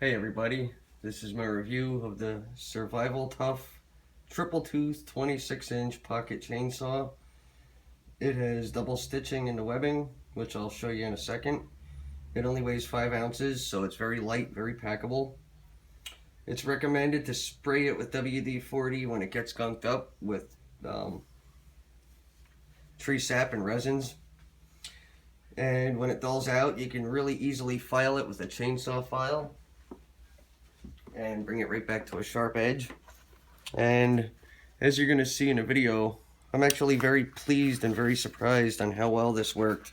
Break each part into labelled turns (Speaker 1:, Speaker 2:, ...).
Speaker 1: Hey everybody, this is my review of the Survival Tough Triple Tooth 26-inch pocket chainsaw. It has double stitching in the webbing, which I'll show you in a second. It only weighs 5 ounces, so it's very light, very packable. It's recommended to spray it with WD-40 when it gets gunked up with tree sap and resins. And when it dulls out, you can really easily file it with a chainsaw file and bring it right back to a sharp edge. And as you're going to see in a video, I'm actually very pleased and very surprised on how well this worked.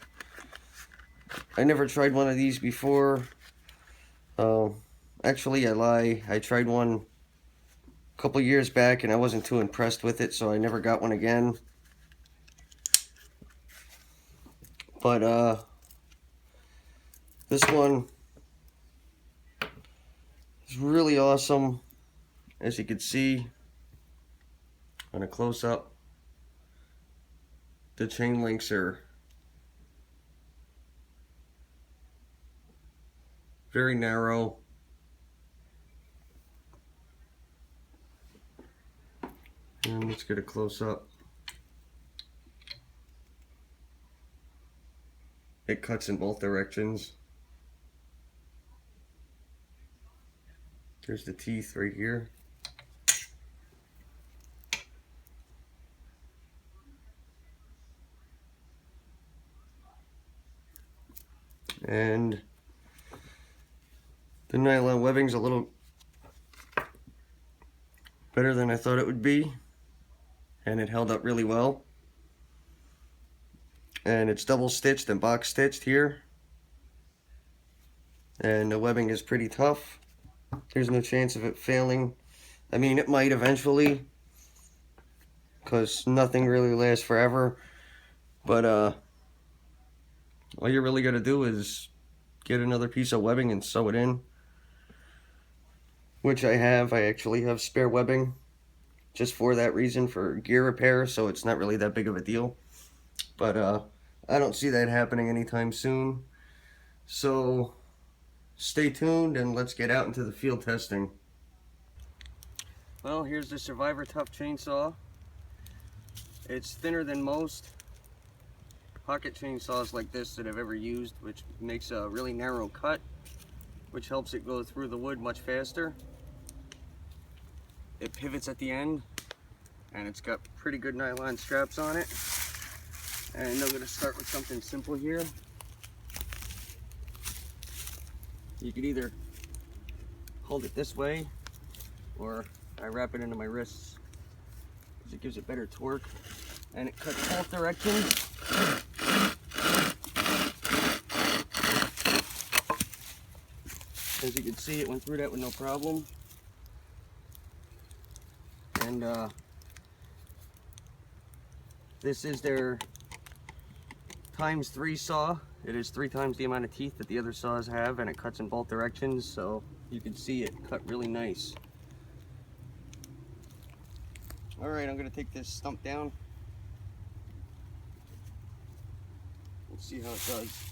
Speaker 1: I never tried one of these before. Actually, I lie. I tried one a couple years back and I wasn't too impressed with it, so I never got one again. But this one is really awesome. As you can see on a close-up, the chain links are very narrow. And let's get a close-up. It cuts in both directions. There's the teeth right here. And the nylon webbing's a little better than I thought it would be, and it held up really well. And it's double stitched and box stitched here, and the webbing is pretty tough. There's no chance of it failing. I mean, it might eventually, because nothing really lasts forever, but all you're really gonna do is get another piece of webbing and sew it in, which I have. I actually have spare webbing just for that reason, for gear repair, so it's not really that big of a deal. But I don't see that happening anytime soon, so stay tuned and let's get out into the field testing. Well, here's the Survivor Tough chainsaw. It's thinner than most pocket chainsaws like this that I've ever used, which makes a really narrow cut, which helps it go through the wood much faster. It pivots at the end, and it's got pretty good nylon straps on it. And I'm going to start with something simple here. You could either hold it this way, or I wrap it into my wrists because it gives it better torque, and it cuts both directions. As you can see, it went through that with no problem. And this is their ×3 saw. It is 3 times the amount of teeth that the other saws have, and it cuts in both directions, so you can see it cut really nice. Alright, I'm going to take this stump down. Let's see how it does.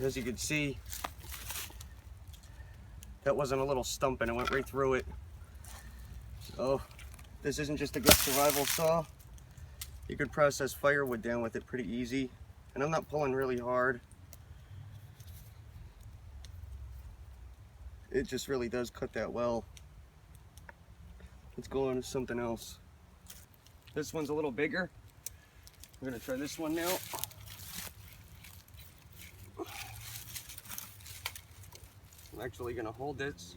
Speaker 1: As you can see, that wasn't a little stump and it went right through it. So this isn't just a good survival saw. You could process firewood down with it pretty easy. And I'm not pulling really hard. It just really does cut that well. Let's go on to something else. This one's a little bigger. I'm gonna try this one now. I'm actually going to hold this,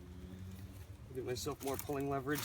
Speaker 1: give myself more pulling leverage.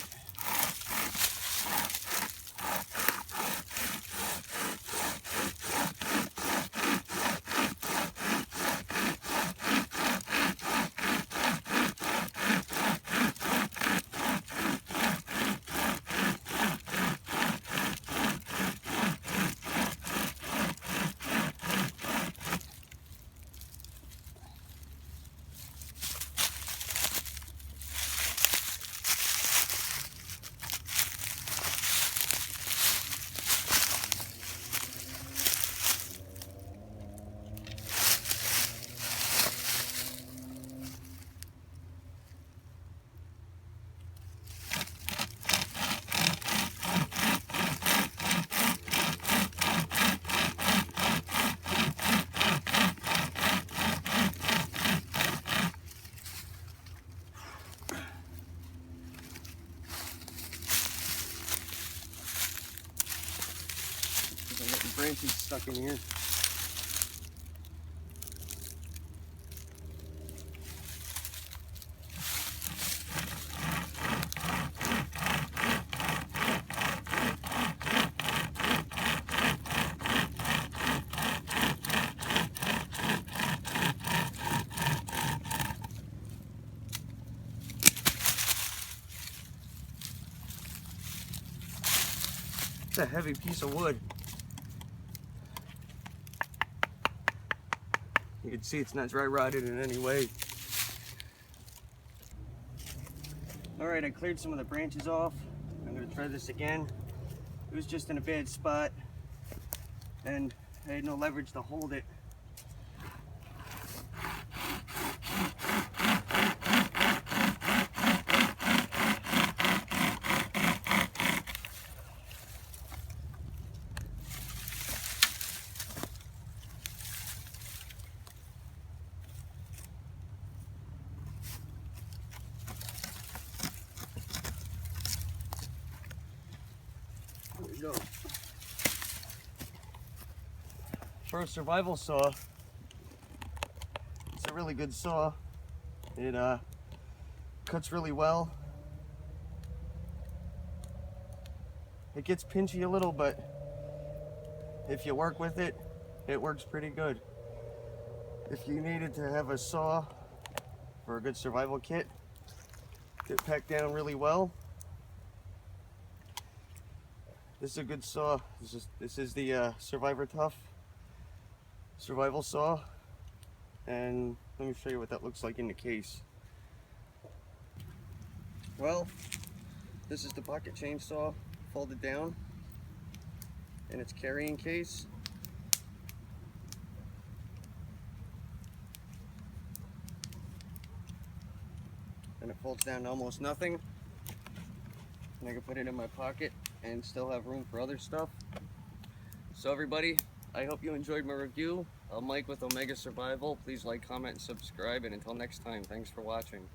Speaker 1: once it's stuck in here. It's a heavy piece of wood. You can see it's not dry rotted in any way. Alright, I cleared some of the branches off. I'm going to try this again. It was just in a bad spot and I had no leverage to hold it. There we go. For a survival saw, it's a really good saw. It cuts really well. It gets pinchy a little, but if you work with it, it works pretty good. If you needed to have a saw for a good survival kit, get packed down really well, this is a good saw. This is the Survivor Tough survival saw, and let me show you what that looks like in the case. Well, this is the pocket chainsaw folded down in its carrying case. And it folds down to almost nothing. And I can put it in my pocket and still have room for other stuff. So everybody, I hope you enjoyed my review. I'm Mike with Omega Survival. Please like, comment, and subscribe. And until next time, thanks for watching.